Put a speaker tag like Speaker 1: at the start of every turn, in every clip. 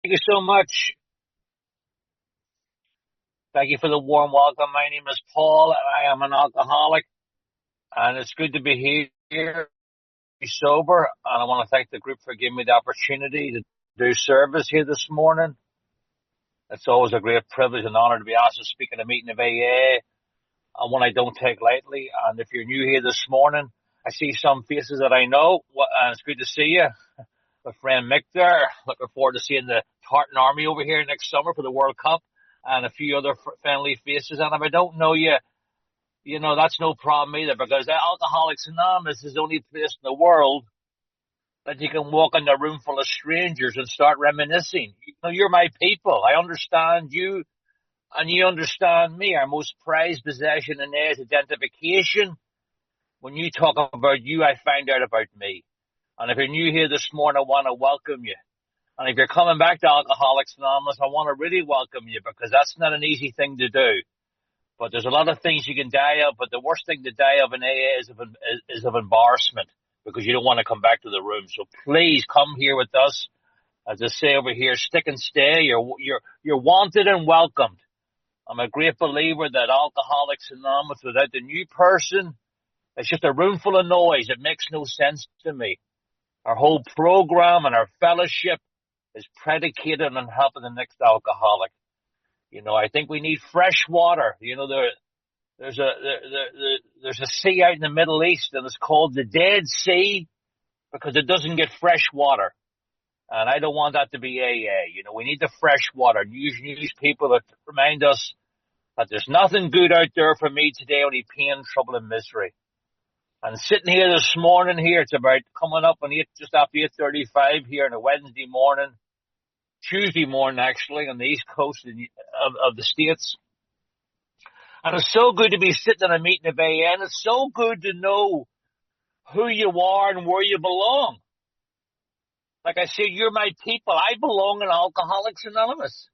Speaker 1: Thank you so much. Thank you for the warm welcome. My name is Paul, and I am an alcoholic, and it's good to be here, be sober. And I want to thank the group for giving me the opportunity to do service here this morning. It's always a great privilege and honor to be asked to speak in a meeting of AA, and one I don't take lightly. And if you're new here this morning, I see some faces that I know, and it's good to see you. My friend Mick there. Looking forward to seeing the Tartan Army over here next summer for the World Cup and a few other friendly faces. And if I don't know you, that's no problem either because Alcoholics Anonymous is the only place in the world that you can walk in a room full of strangers and start reminiscing. You're my people. I understand you and you understand me. Our most prized possession in there is identification. When you talk about you, I find out about me. And if you're new here this morning, I want to welcome you. And if you're coming back to Alcoholics Anonymous, I want to really welcome you because that's not an easy thing to do. But there's a lot of things you can die of, but the worst thing to die of in AA is of embarrassment because you don't want to come back to the room. So please come here with us. As I say over here, stick and stay. You're wanted and welcomed. I'm a great believer that Alcoholics Anonymous, without the new person, it's just a room full of noise. It makes no sense to me. Our whole program and our fellowship is predicated on helping the next alcoholic. I think we need fresh water. There's a sea out in the Middle East and it's called the Dead Sea because it doesn't get fresh water. And I don't want that to be AA. We need the fresh water. Use people that remind us that there's nothing good out there for me today, only pain, trouble, and misery. And sitting here this morning here, it's about coming up on just after 8:35 here on a Wednesday morning, Tuesday morning actually, on the East Coast of the States. And it's so good to be sitting in a meeting of AA, and it's so good to know who you are and where you belong. Like I said, you're my people. I belong in Alcoholics Anonymous.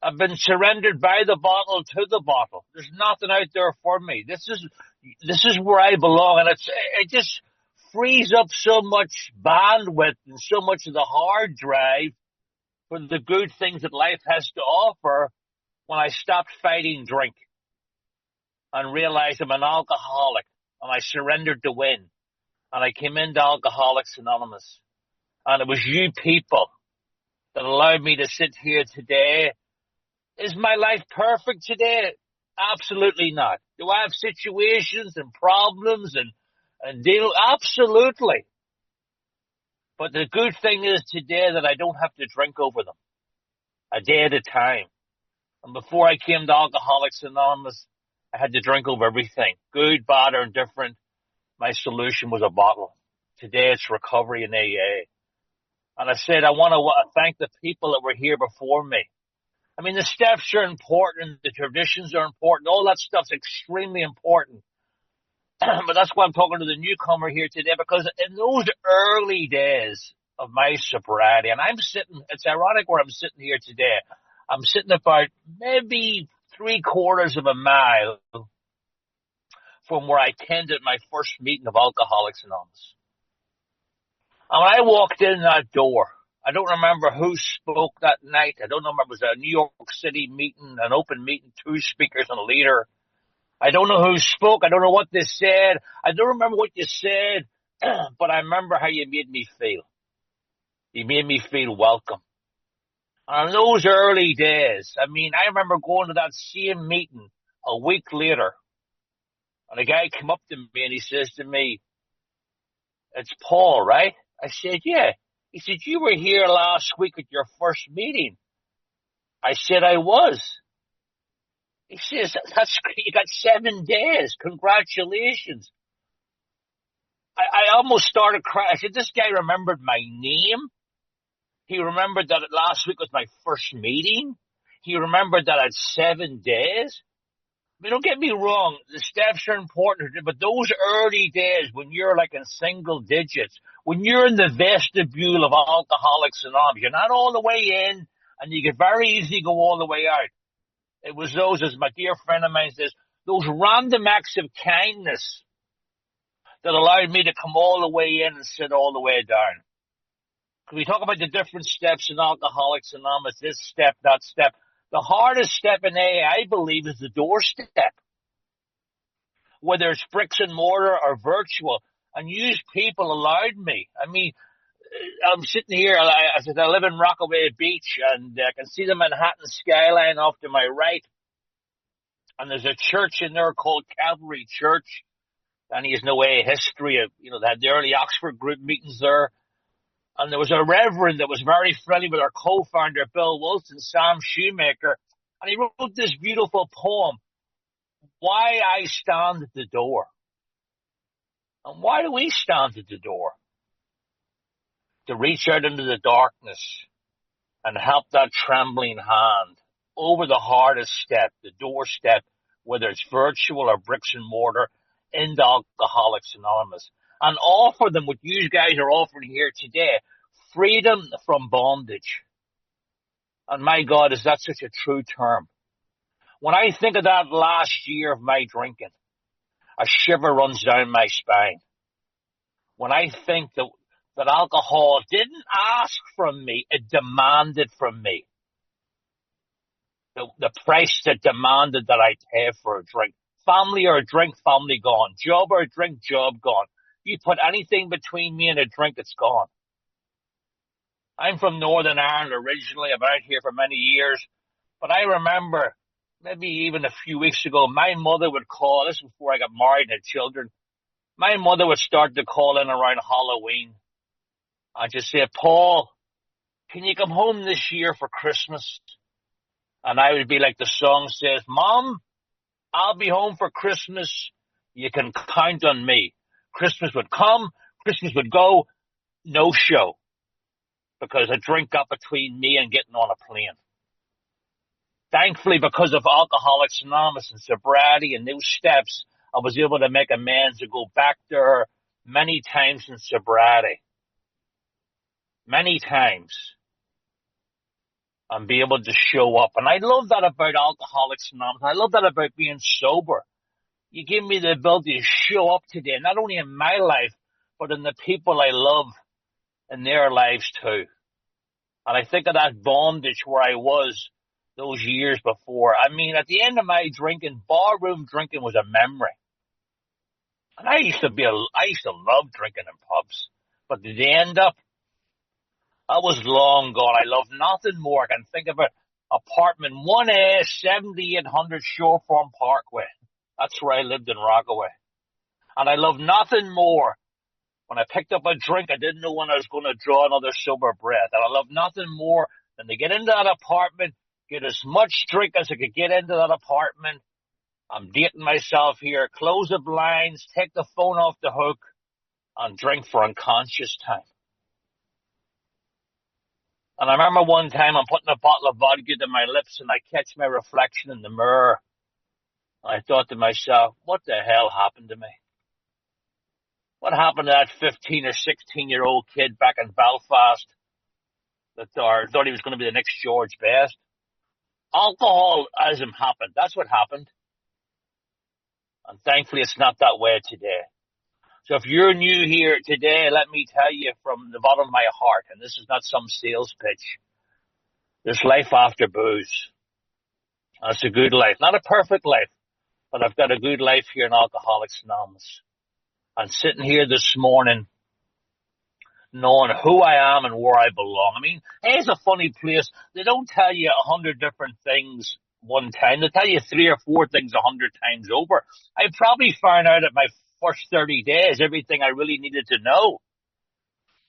Speaker 1: I've been surrendered by the bottle to the bottle. There's nothing out there for me. This is where I belong, and it just frees up so much bandwidth and so much of the hard drive for the good things that life has to offer when I stopped fighting drink and realized I'm an alcoholic and I surrendered to win and I came into Alcoholics Anonymous. And it was you people that allowed me to sit here today. Is my life perfect today? Absolutely not. Do I have situations and problems and deal? Absolutely. But the good thing is today that I don't have to drink over them a day at a time. And before I came to Alcoholics Anonymous, I had to drink over everything, good, bad, or indifferent. My solution was a bottle. Today it's recovery in AA. And I said, I want to thank the people that were here before me. I mean, the steps are important, the traditions are important, all that stuff's extremely important. But that's why I'm talking to the newcomer here today, because in those early days of my sobriety, and it's ironic where I'm sitting here today. I'm sitting about maybe 3/4 of a mile from where I attended my first meeting of Alcoholics Anonymous. And when I walked in that door, I don't remember who spoke that night. I don't remember if it was a New York City meeting, an open meeting, 2 speakers and a leader. I don't know who spoke. I don't know what they said. I don't remember what you said, but I remember how you made me feel. You made me feel welcome. And in those early days, I remember going to that same meeting a week later, and a guy came up to me and he says to me, "It's Paul, right?" I said, "Yeah." He said, "You were here last week at your first meeting." I said, "I was." He says, "That's great. You got 7 days. Congratulations." I almost started crying. I said, this guy remembered my name. He remembered that last week was my first meeting. He remembered that I had 7 days. Don't get me wrong, the steps are important, but those early days when you're like in single digits, when you're in the vestibule of Alcoholics Anonymous, you're not all the way in, and you can very easily go all the way out. It was those, as my dear friend of mine says, those random acts of kindness that allowed me to come all the way in and sit all the way down. We talk about the different steps in Alcoholics Anonymous, this step, that step. The hardest step in AA, I believe, is the doorstep, whether it's bricks and mortar or virtual. And use people allowed me. I mean, I'm sitting here, I said I live in Rockaway Beach, and I can see the Manhattan skyline off to my right. And there's a church in there called Calvary Church. And he has no way history of, they had the early Oxford group meetings there. And there was a reverend that was very friendly with our co-founder, Bill Wilson, Sam Shoemaker. And he wrote this beautiful poem, Why I Stand at the Door. And why do we stand at the door? To reach out into the darkness and help that trembling hand over the hardest step, the doorstep, whether it's virtual or bricks and mortar, into Alcoholics Anonymous. And offer them what you guys are offering here today, freedom from bondage. And my God, is that such a true term? When I think of that last year of my drinking, a shiver runs down my spine. When I think that alcohol didn't ask from me, it demanded from me. The price that demanded that I pay for a drink. Family or a drink, family gone. Job or a drink, job gone. You put anything between me and a drink, it's gone. I'm from Northern Ireland originally. I've been out here for many years. But I remember, maybe even a few weeks ago, my mother would call, this was before I got married and had children, my mother would start to call in around Halloween. I'd just say, Paul, can you come home this year for Christmas? And I would be like the song says, Mom, I'll be home for Christmas. You can count on me. Christmas would come, Christmas would go, no show. Because a drink got between me and getting on a plane. Thankfully, because of Alcoholics Anonymous and sobriety and new steps, I was able to make amends to go back to her many times in sobriety. Many times. And be able to show up. And I love that about Alcoholics Anonymous. I love that about being sober. You give me the ability to show up today, not only in my life, but in the people I love in their lives too. And I think of that bondage where I was those years before. I mean, at the end of my drinking, barroom drinking was a memory. And I used to love drinking in pubs. But did they end up? I was long gone. I love nothing more. I can think of it. Apartment 1A, 7800 Shoreform Parkway. That's where I lived in Rockaway. And I love nothing more. When I picked up a drink, I didn't know when I was going to draw another sober breath. And I love nothing more than to get into that apartment, get as much drink as I could get into that apartment. I'm dating myself here. Close the blinds, take the phone off the hook, and drink for unconscious time. And I remember one time I'm putting a bottle of vodka to my lips and I catch my reflection in the mirror. I thought to myself, what the hell happened to me? What happened to that 15 or 16-year-old kid back in Belfast that thought he was going to be the next George Best? Alcoholism happened. That's what happened. And thankfully it's not that way today. So if you're new here today, let me tell you from the bottom of my heart, and this is not some sales pitch, there's life after booze. And it's a good life. Not a perfect life, but I've got a good life here in Alcoholics Anonymous. I'm sitting here this morning knowing who I am and where I belong. I mean, it's a funny place. They don't tell you 100 different things one time. They tell you 3 or 4 things 100 times over. I probably found out at my first 30 days everything I really needed to know.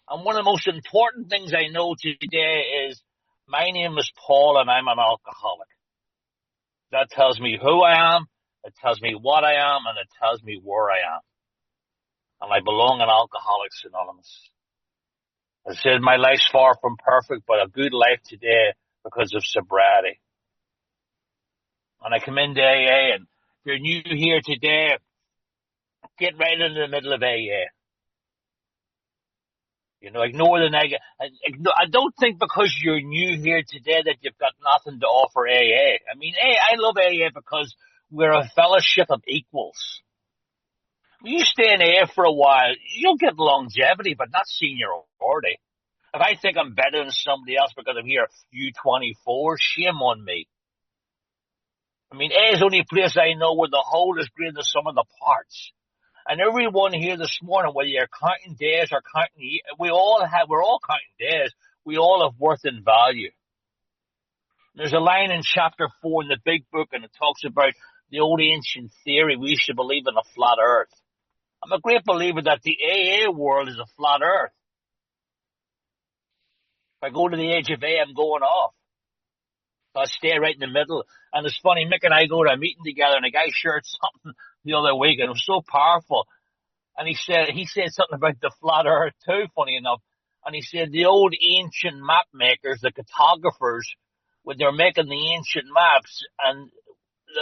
Speaker 1: And one of the most important things I know today is my name is Paul and I'm an alcoholic. That tells me who I am, it tells me what I am, and it tells me where I am. And I belong in Alcoholics Anonymous. I said my life's far from perfect, but a good life today because of sobriety. And I come into AA, and if you're new here today, get right into the middle of AA. Ignore the negative. I don't think because you're new here today that you've got nothing to offer AA. I mean, I love AA because we're a fellowship of equals. When you stay in AA for a while, you'll get longevity, but not seniority. If I think I'm better than somebody else because I'm here at U24, shame on me. I mean, A is the only place I know where the whole is greater than some of the parts. And everyone here this morning, whether you're counting days or counting years, we're all counting days. We all have worth and value. There's a line in chapter 4 in the big book, and it talks about the old ancient theory we used to believe in a flat earth. I'm a great believer that the AA world is a flat earth. If I go to the age of A, I'm going off. I stay right in the middle. And it's funny, Mick and I go to a meeting together, and a guy shared something the other week, and it was so powerful. And he said something about the flat earth too, funny enough. And he said the old ancient map makers, the cartographers, when they're making the ancient maps, and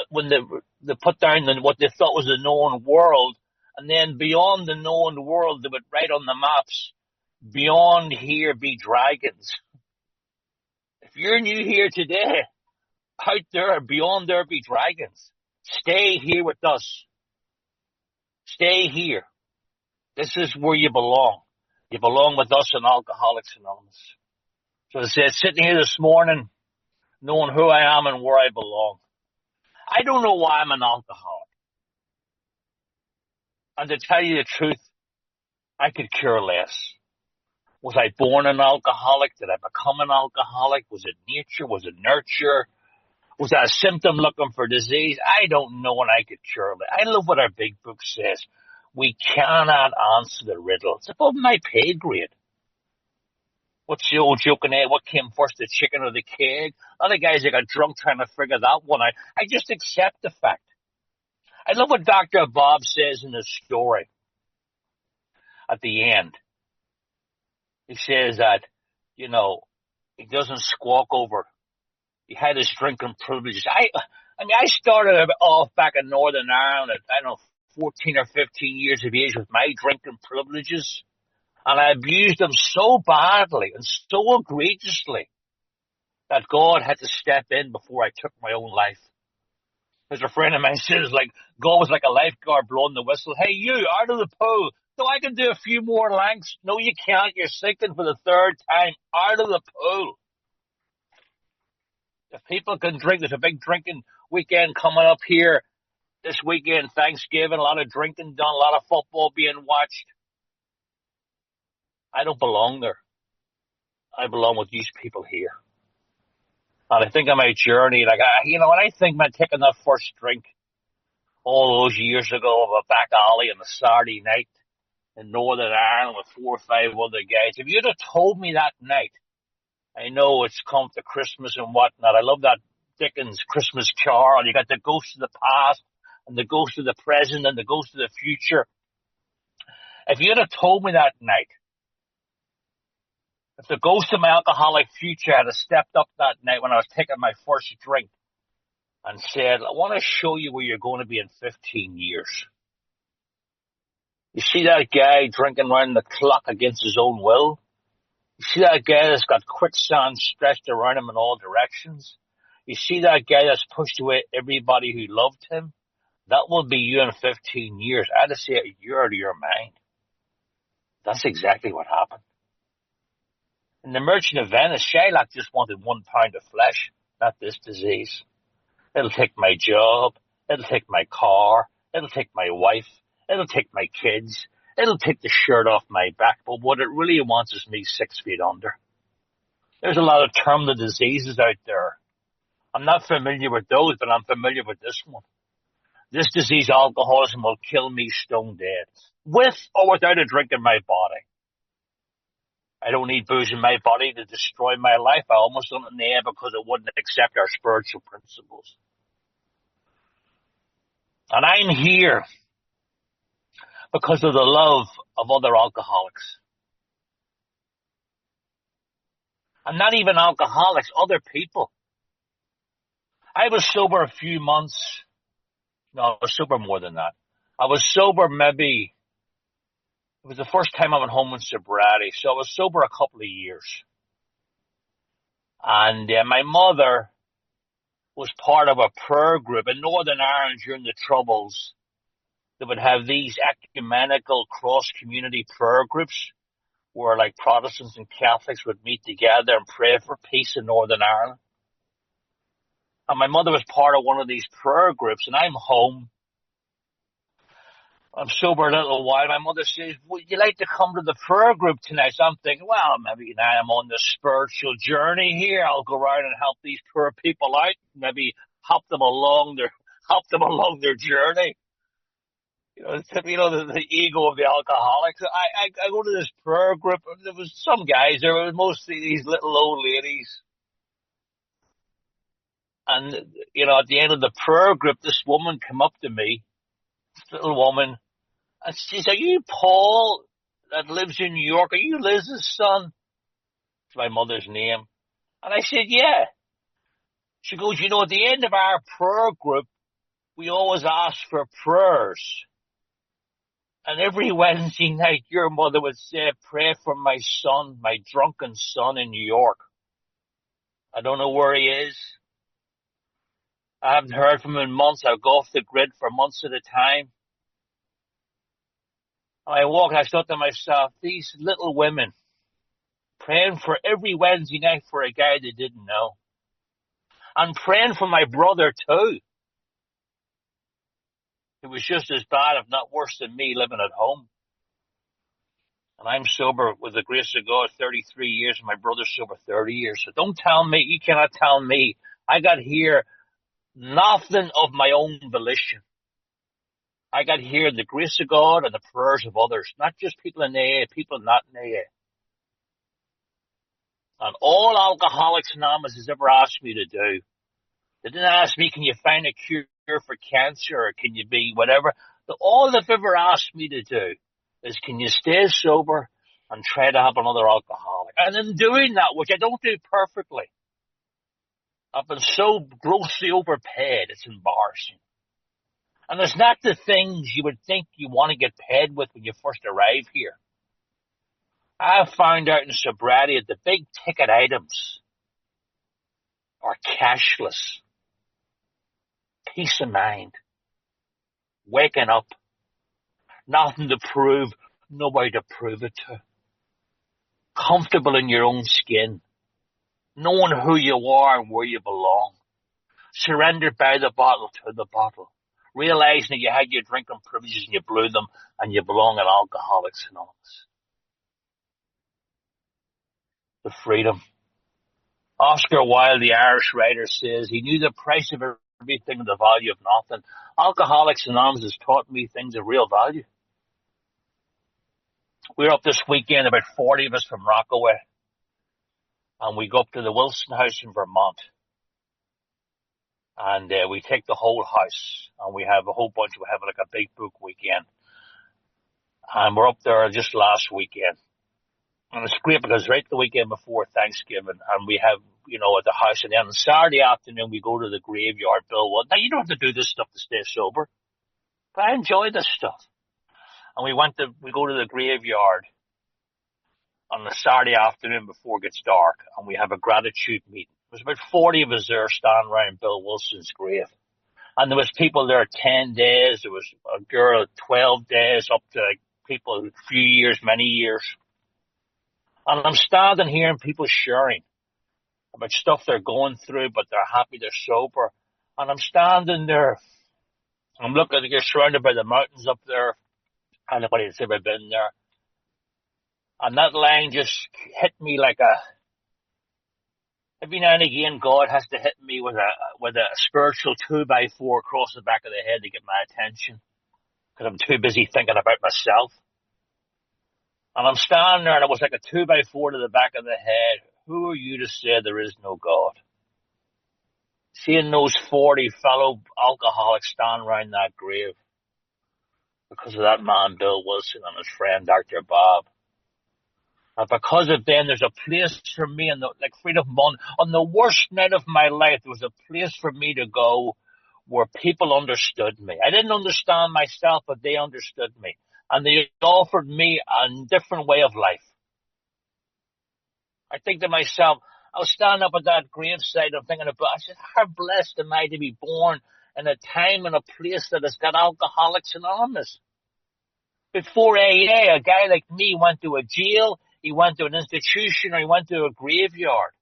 Speaker 1: when they put down what they thought was the known world, and then beyond the known world, they would write on the maps, beyond here be dragons. If you're new here today, out there, beyond there be dragons. Stay here with us. Stay here. This is where you belong. You belong with us in Alcoholics Anonymous. So I said, sitting here this morning, knowing who I am and where I belong. I don't know why I'm an alcoholic. And to tell you the truth, I could care less. Was I born an alcoholic? Did I become an alcoholic? Was it nature? Was it nurture? Was that a symptom looking for disease? I don't know, and I could care less. I love what our big book says. We cannot answer the riddle. It's above my pay grade. What's the old joke in there? What came first, the chicken or the keg? Other guys that got drunk trying to figure that one out. I just accept the fact. I love what Dr. Bob says in the story at the end. He says that, he doesn't squawk over. He had his drinking privileges. I started off back in Northern Ireland at, 14 or 15 years of age with my drinking privileges. And I abused them so badly and so egregiously that God had to step in before I took my own life. As a friend of mine says, God was like a lifeguard blowing the whistle. Hey, you, out of the pool. So I can do a few more lengths. No, you can't. You're sinking for the third time. Out of the pool. If people can drink, there's a big drinking weekend coming up here this weekend, Thanksgiving, a lot of drinking done, a lot of football being watched. I don't belong there. I belong with these people here. And I think on my journey, when I think about taking that first drink all those years ago of a back alley on a Saturday night in Northern Ireland with 4 or 5 other guys, if you'd have told me that night, I know it's come to Christmas and whatnot. I love that Dickens Christmas Carol. You got the ghost of the past and the ghost of the present and the ghost of the future. If you'd have told me that night, if the ghost of my alcoholic future had stepped up that night when I was taking my first drink and said, I want to show you where you're going to be in 15 years. You see that guy drinking round the clock against his own will? You see that guy that's got quicksand stretched around him in all directions? You see that guy that's pushed away everybody who loved him? That will be you in 15 years. I'd say you're out of your mind. That's exactly what happened. In the Merchant of Venice, Shylock just wanted 1 pound of flesh, not this disease. It'll take my job. It'll take my car. It'll take my wife. It'll take my kids. It'll take the shirt off my back. But what it really wants is me 6 feet under. There's a lot of terminal diseases out there. I'm not familiar with those, but I'm familiar with this one. This disease, alcoholism, will kill me stone dead, with or without a drink in my body. I don't need booze in my body to destroy my life. I almost done it in the air because it wouldn't accept our spiritual principles. And I'm here because of the love of other alcoholics. And not even alcoholics, other people. I was sober a few months. No, I was sober more than that. I was sober maybe, it was the first time I went home in sobriety, so I was sober a couple of years. And my mother was part of a prayer group in Northern Ireland during the Troubles. They would have these ecumenical cross-community prayer groups where like Protestants and Catholics would meet together and pray for peace in Northern Ireland. And my mother was part of one of these prayer groups, and I'm home. I'm sober a little while. My mother says, would you like to come to the prayer group tonight? So I'm thinking, well, maybe now I'm on this spiritual journey here. I'll go around and help these poor people out, maybe help them along their journey. The ego of the alcoholics. I go to this prayer group, and there was some guys, there were mostly these little old ladies. And, at the end of the prayer group, this woman came up to me, this little woman, and she said, are you Paul that lives in New York? Are you Liz's son? It's my mother's name. And I said, yeah. She goes, at the end of our prayer group, we always ask for prayers. And every Wednesday night, your mother would say, pray for my son, my drunken son in New York. I don't know where he is. I haven't heard from him in months. I've go off the grid for months at a time. And I walked, I thought to myself, these little women praying for every Wednesday night for a guy they didn't know. And praying for my brother too. It was just as bad, if not worse than me living at home. And I'm sober with the grace of God 33 years, and my brother's sober 30 years. So don't tell me, you cannot tell me. I got here nothing of my own volition. I got here the grace of God and the prayers of others, not just people in AA, people not in AA. And all Alcoholics Anonymous has ever asked me to do, they didn't ask me, can you find a cure for cancer, or can you be whatever? But all they've ever asked me to do is, can you stay sober and try to help another alcoholic? And in doing that, which I don't do perfectly, I've been so grossly overpaid, it's embarrassing. And it's not the things you would think you want to get paid with when you first arrive here. I found out in sobriety that the big ticket items are cashless. Peace of mind. Waking up. Nothing to prove. Nobody to prove it to. Comfortable in your own skin. Knowing who you are and where you belong. Surrendered by the bottle to the bottle. Realizing that you had your drinking privileges and you blew them and you belong in Alcoholics Anonymous. The freedom. Oscar Wilde, the Irish writer, says he knew the price of everything and the value of nothing. Alcoholics Anonymous has taught me things of real value. We were up this weekend, about 40 of us from Rockaway, and we go up to the Wilson House in Vermont. And we take the whole house, and we have a whole bunch. We have like a big book weekend. And we're up there just last weekend. And it's great because right the weekend before Thanksgiving, and we have, at the house, and then on Saturday afternoon we go to the graveyard, Bill. Well, now you don't have to do this stuff to stay sober, but I enjoy this stuff. And we go to the graveyard on the Saturday afternoon before it gets dark, and we have a gratitude meeting. There's about 40 of us there standing around Bill Wilson's grave. And there was people there 10 days. There was a girl 12 days, up to people a few years, many years. And I'm standing here and people sharing about stuff they're going through, but they're happy they're sober. And I'm standing there. I'm looking, you're surrounded by the mountains up there. Anybody that's ever been there. And that line just hit me like every now and again, God has to hit me with a spiritual 2x4 across the back of the head to get my attention. Because I'm too busy thinking about myself. And I'm standing there, and it was like a 2x4 to the back of the head. Who are you to say there is no God? Seeing those 40 fellow alcoholics stand around that grave because of that man, Bill Wilson, and his friend, Dr. Bob. And because of them, there's a place for me, like Freedom Month, on the worst night of my life, there was a place for me to go where people understood me. I didn't understand myself, but they understood me. And they offered me a different way of life. I think to myself, I was standing up at that gravesite, I'm thinking about, I said, how blessed am I to be born in a time and a place that has got Alcoholics Anonymous. Before AA, a guy like me went to a jail, he went to an institution or he went to a graveyard.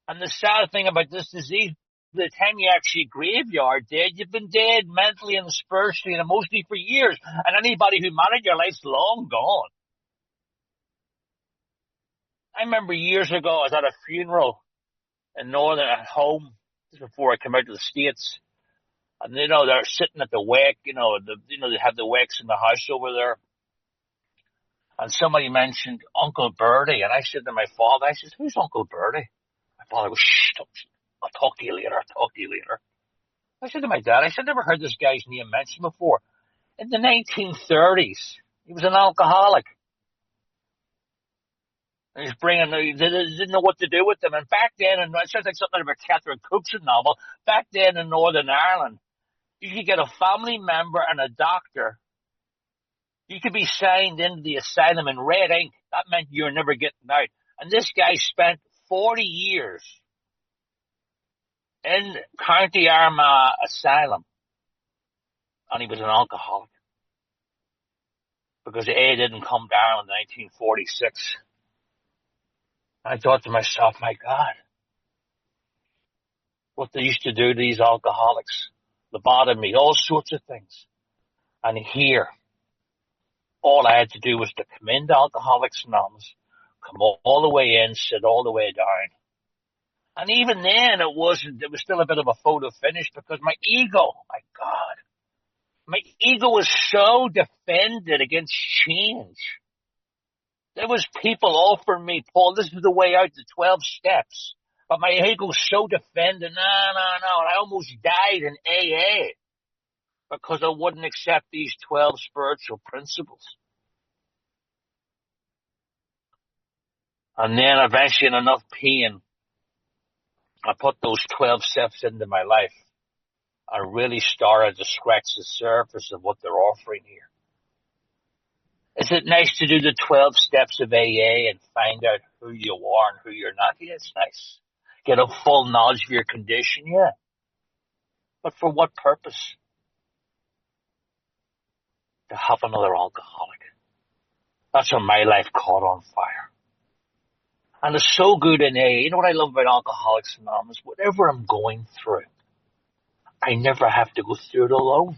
Speaker 1: And the sad thing about this disease, the time you actually graveyard dead, you've been dead mentally and spiritually and emotionally for years. And anybody who mattered, your life's long gone. I remember years ago, I was at a funeral in Northern at home, just before I came out to the States. And they're sitting at the wake, they have the wakes in the house over there. And somebody mentioned Uncle Bertie, and I said to my father, I said, who's Uncle Bertie? My father goes, shh, I'll talk to you later. I said to my dad, I said, never heard this guy's name mentioned before. In the 1930s, he was an alcoholic. And they didn't know what to do with them. And back then, and it sounds like something out of a Catherine Cookson novel, back then in Northern Ireland, you could get a family member and a doctor. You could be signed into the asylum in red ink. That meant you were never getting out. And this guy spent 40 years in County Armagh Asylum. And he was an alcoholic. Because the A didn't come down in 1946. I thought to myself, my God, what they used to do to these alcoholics, lobotomy, all sorts of things. And here, all I had to do was to come into Alcoholics Anonymous, come all the way in, sit all the way down. And even then, it was still a bit of a photo finish because my ego, my God, my ego was so defended against change. There was people offering me, Paul, this is the way out, the 12 steps. But my ego was so defended, no. And I almost died in AA because I wouldn't accept these 12 spiritual principles. And then eventually in enough pain, I put those 12 steps into my life. I really started to scratch the surface of what they're offering here. Is it nice to do the 12 steps of AA and find out who you are and who you're not? Yeah, it's nice. Get a full knowledge of your condition, yeah. But for what purpose? To help another alcoholic. That's when my life caught on fire. And it's so good in AA. You know what I love about Alcoholics Anonymous? Whatever I'm going through, I never have to go through it alone.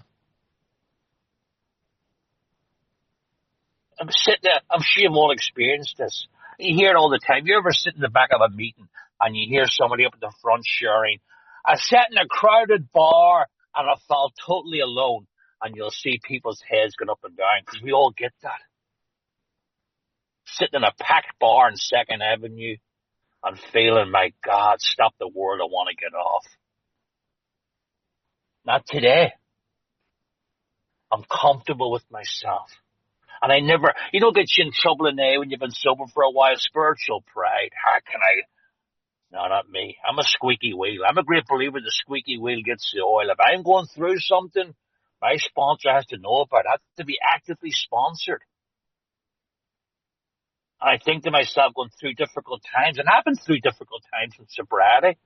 Speaker 1: I'm sitting there, I'm sure you've all experienced this. You hear it all the time. You ever sit in the back of a meeting and you hear somebody up at the front sharing, I sat in a crowded bar and I felt totally alone. And you'll see people's heads going up and down because we all get that. Sitting in a packed bar on 2nd Avenue and feeling, my God, stop the world, I want to get off. Not today. I'm comfortable with myself. And I never, you don't get you in trouble in AA when you've been sober for a while. Spiritual pride. How can I? No, not me. I'm a squeaky wheel. I'm a great believer the squeaky wheel gets the oil. If I'm going through something, my sponsor has to know about it. I have to be actively sponsored. And I think to myself, going through difficult times, and I've been through difficult times in sobriety.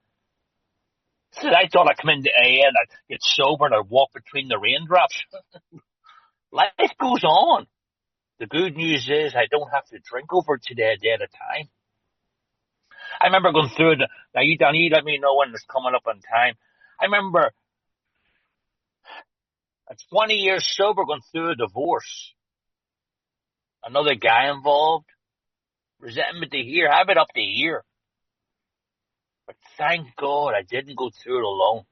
Speaker 1: So I thought I'd come into AA and I'd get sober and I'd walk between the raindrops. Life goes on. The good news is I don't have to drink over today a day at a time. I remember going through it. Now, you let me know when it's coming up on time. I remember at 20 years sober going through a divorce. Another guy involved. Resentment to here. Have it up to here. But thank God I didn't go through it alone.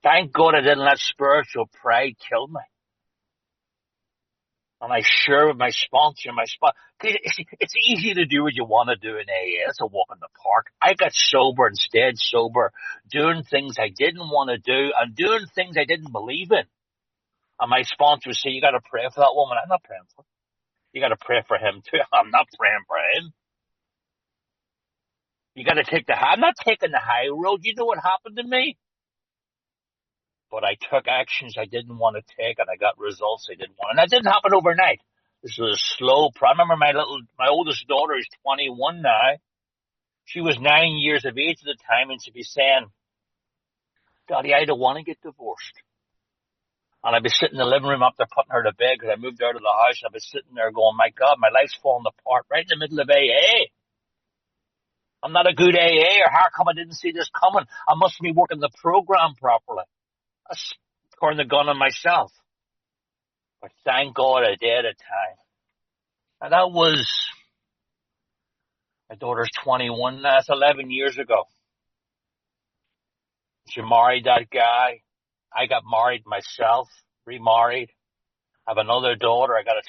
Speaker 1: Thank God I didn't let spiritual pride kill me. And I share with my sponsor, it's easy to do what you want to do in AA. It's a walk in the park. I got sober and stayed sober, doing things I didn't want to do and doing things I didn't believe in. And my sponsor would say, you got to pray for that woman. I'm not praying for her. You got to pray for him too. I'm not praying for him. You got to take I'm not taking the high road. You know what happened to me? But I took actions I didn't want to take, and I got results I didn't want. And that didn't happen overnight. This was a slow process. I remember my oldest daughter is 21 now. She was 9 years of age at the time, and she'd be saying, Daddy, I don't want to get divorced. And I'd be sitting in the living room after putting her to bed because I moved out of the house. I'd be sitting there going, my God, my life's falling apart right in the middle of AA. I'm not a good AA, or how come I didn't see this coming? I must be working the program properly. That's according to gun on myself. But thank God I did at time. And that was, my daughter's 21 now. That's 11 years ago. She married that guy. I got married myself, remarried. I have another daughter. I got a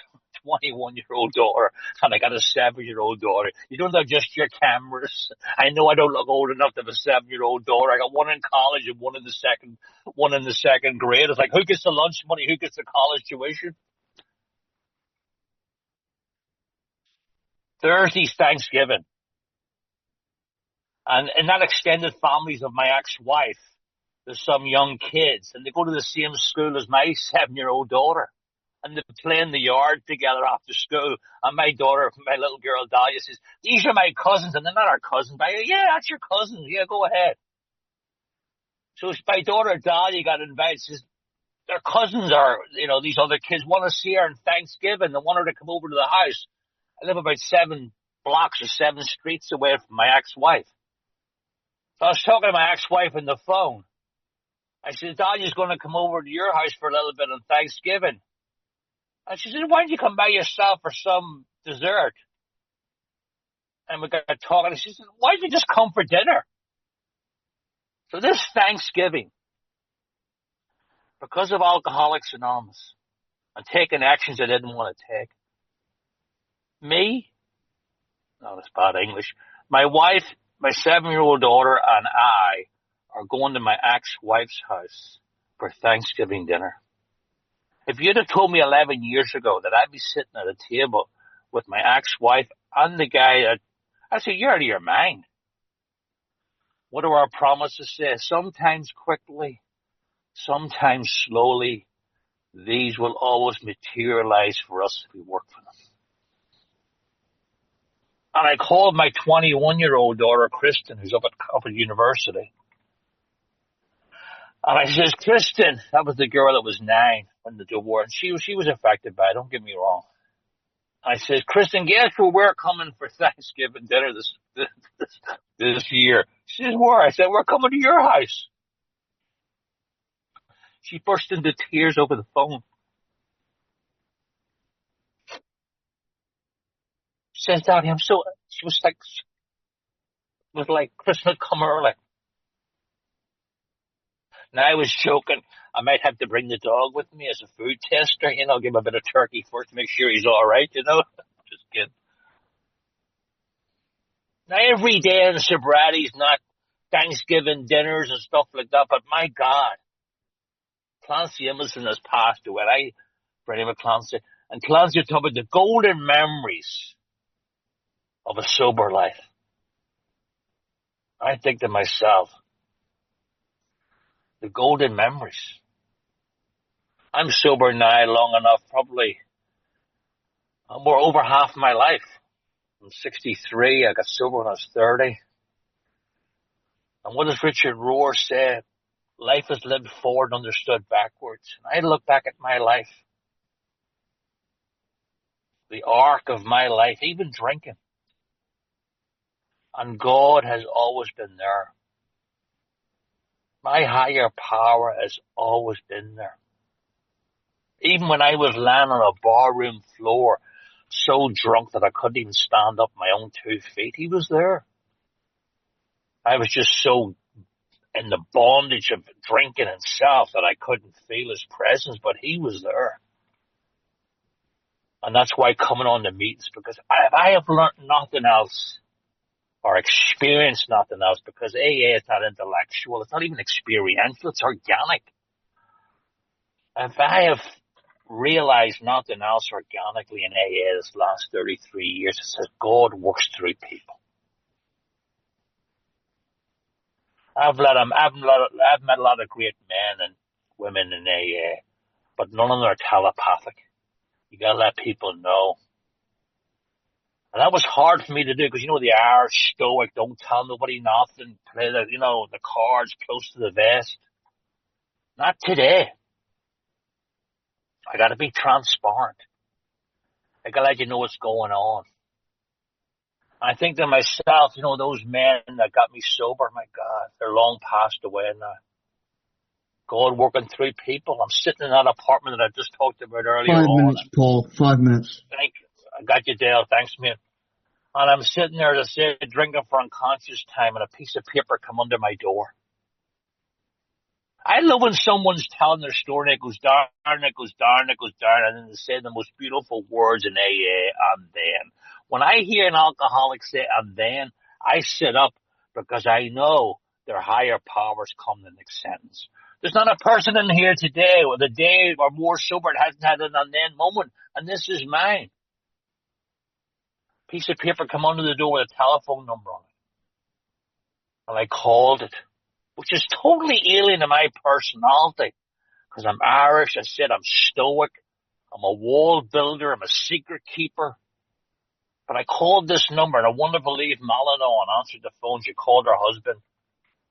Speaker 1: 21-year-old daughter, and I got a 7-year-old daughter. You don't adjust your cameras. I know I don't look old enough to have a 7-year-old daughter. I got one in college and one in the second grade. It's like, who gets the lunch money? Who gets the college tuition? Thursday's Thanksgiving. And in that extended families of my ex-wife, there's some young kids, and they go to the same school as my 7-year-old daughter. And they play in the yard together after school. And my daughter, my little girl Dahlia, says, these are my cousins. And they're not our cousins. I go, yeah, that's your cousins. Yeah, go ahead. So my daughter Dahlia got invited. Says, their cousins are, these other kids want to see her on Thanksgiving. They want her to come over to the house. I live about 7 blocks or 7 streets away from my ex-wife. So I was talking to my ex-wife on the phone. I said, Dahlia's going to come over to your house for a little bit on Thanksgiving. And she said, why don't you come by yourself for some dessert? And we got talking. And she said, why don't you just come for dinner? So this Thanksgiving, because of Alcoholics Anonymous and taking actions I didn't want to take, that's bad English, my wife, my 7-year-old daughter, and I are going to my ex-wife's house for Thanksgiving dinner. If you'd have told me 11 years ago that I'd be sitting at a table with my ex-wife and the guy, I'd say, you're out of your mind. What do our promises say? Sometimes quickly, sometimes slowly, these will always materialize for us if we work for them. And I called my 21-year-old daughter, Kristen, who's up at university. And I says, Kristen, that was the girl that was 9 when the divorce. She was affected by it, don't get me wrong. I says, Kristen, guess where we're coming for Thanksgiving dinner this year? She says, where? I said, we're coming to your house. She burst into tears over the phone. She says, Daddy, she was like Christmas come early. Now I was joking. I might have to bring the dog with me as a food tester, give him a bit of turkey first to make sure he's all right, Just kidding. Now every day in sobriety is not Thanksgiving dinners and stuff like that, but my God, Clancy Emerson has passed away. Freddie McClancy. And Clancy talking about the golden memories of a sober life. I think to myself, the golden memories. I'm sober now long enough, probably more over half my life. I'm 63. I got sober when I was 30. And what does Richard Rohr say? Life is lived forward and understood backwards. And I look back at my life, the arc of my life, even drinking. And God has always been there. My higher power has always been there. Even when I was laying on a barroom floor, so drunk that I couldn't even stand up my own 2 feet, he was there. I was just so in the bondage of drinking itself that I couldn't feel his presence, but he was there. And that's why coming on the meetings, because I have learned nothing else or experienced nothing else, because AA is not intellectual, it's not even experiential, it's organic. If I have realized nothing else organically in AA this last 33 years, it says God works through people. I've met a lot of great men and women in AA, but none of them are telepathic. You gotta let people know. And that was hard for me to do because, the Irish stoic, don't tell nobody nothing, play the cards close to the vest. Not today. I got to be transparent. I got to let you know what's going on. I think to myself, those men that got me sober, my God, they're long passed away now. God working through people. I'm sitting in that apartment that I just talked about earlier
Speaker 2: 5 minutes,
Speaker 1: on.
Speaker 2: Paul. 5 minutes.
Speaker 1: Thank you. I got you, Dale. Thanks, man. And I'm sitting there, as I said, drinking for unconscious time, and a piece of paper come under my door. I love when someone's telling their story and it goes down, and it goes down, and it goes down, and then they say the most beautiful words in AA, and then. When I hear an alcoholic say, and then, I sit up because I know their higher powers come the next sentence. There's not a person in here today with a day or more sober that hasn't had an and then moment, and this is mine. Piece of paper come under the door with a telephone number on it. And I called it, which is totally alien to my personality, because I'm Irish. I said I'm stoic. I'm a wall builder. I'm a secret keeper. But I called this number, and I won't believe Malino answered the phone. She called her husband.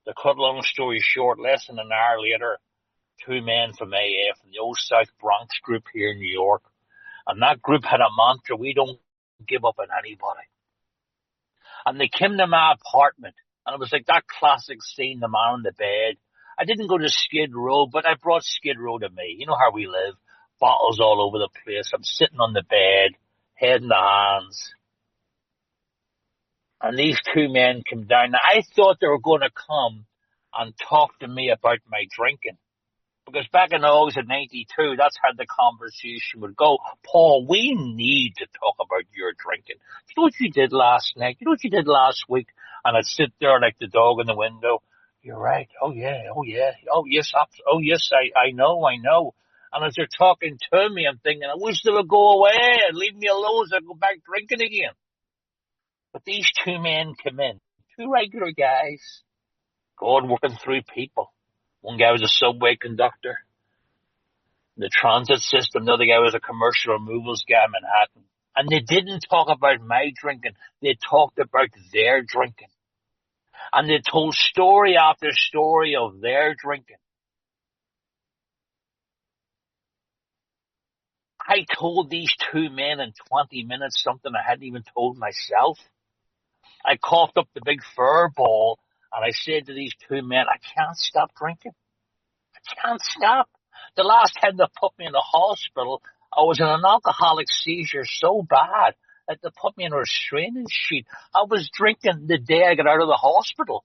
Speaker 1: To cut a long story short, less than an hour later, 2 men from AA, from the old South Bronx group here in New York, and that group had a mantra: we don't give up on anybody. And they came to my apartment, and it was like that classic scene, the man on the bed. I didn't go to Skid Row, but I brought Skid Row to me. You know how we live. Bottles all over the place. I'm sitting on the bed, head in the hands. And these 2 men came down. Now, I thought they were going to come and talk to me about my drinking. Because back in August of 92, that's how the conversation would go. Paul, we need to talk about your drinking. You know what you did last night? You know what you did last week? And I'd sit there like the dog in the window. You're right. Oh, yeah. Oh, yeah. Oh, yes. Oh, yes. I know. And as they're talking to me, I'm thinking, I wish they would go away and leave me alone so I go back drinking again. But these 2 men come in. 2 regular guys. God working through people. One guy was a subway conductor, the transit system. The other guy was a commercial removals guy in Manhattan. And they didn't talk about my drinking. They talked about their drinking. And they told story after story of their drinking. I told these 2 men in 20 minutes something I hadn't even told myself. I coughed up the big fur ball, and I said to these 2 men, I can't stop drinking. I can't stop. The last time they put me in the hospital, I was in an alcoholic seizure so bad that they put me in a restraining sheet. I was drinking the day I got out of the hospital.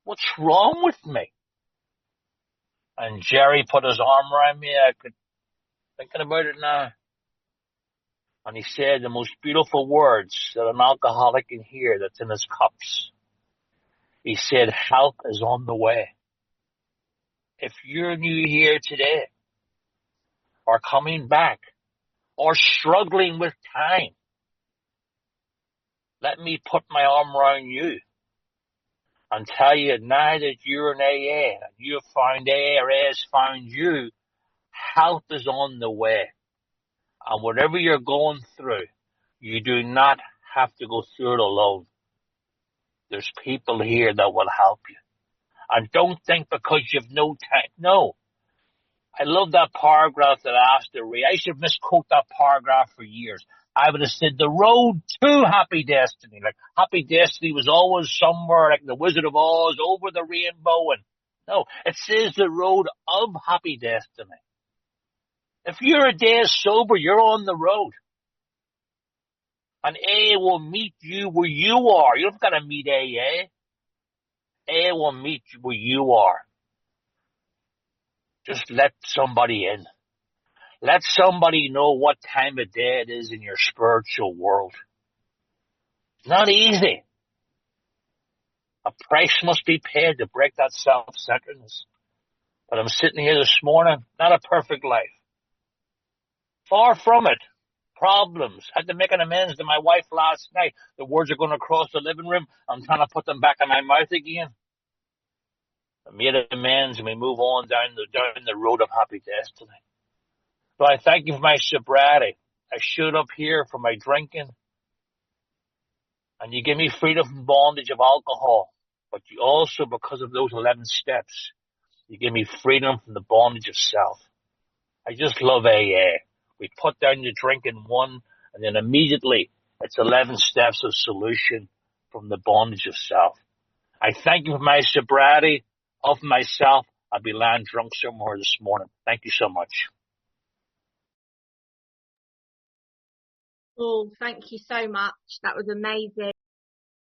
Speaker 1: What's wrong with me? And Jerry put his arm around me. I could thinking about it now. And he said the most beautiful words that an alcoholic can hear that's in his cups. He said, help is on the way. If you're new here today, or coming back, or struggling with time, let me put my arm around you and tell you now that you're in AA, and you have found AA, or AA has found you, help is on the way. And whatever you're going through, you do not have to go through it alone. There's people here that will help you. And don't think because you've no time. No. I love that paragraph that I asked to read. I should have misquoted that paragraph for years. I would have said the road to happy destiny. Like happy destiny was always somewhere like the Wizard of Oz over the rainbow. And no, it says the road of happy destiny. If you're a day sober, you're on the road. And AA will meet you where you are. You don't got to meet AA. AA will meet you where you are. Just let somebody in. Let somebody know what time of day it is in your spiritual world. It's not easy. A price must be paid to break that self-centeredness. But I'm sitting here this morning, not a perfect life. Far from it. Problems. Had to make an amends to my wife last night. The words are going across the living room. I'm trying to put them back in my mouth again. I made amends and we move on down the road of happy destiny. So I thank you for my sobriety. I showed up here for my drinking. And you give me freedom from bondage of alcohol. But you also, because of those 11 steps, You give me freedom from the bondage of self. I just love AA. We put down the drink in one, and then immediately it's 11 steps of solution from the bondage of self. I thank you for my sobriety of myself. I'll be lying drunk somewhere this morning. Thank you so much.
Speaker 2: Oh, thank you so much. That was amazing.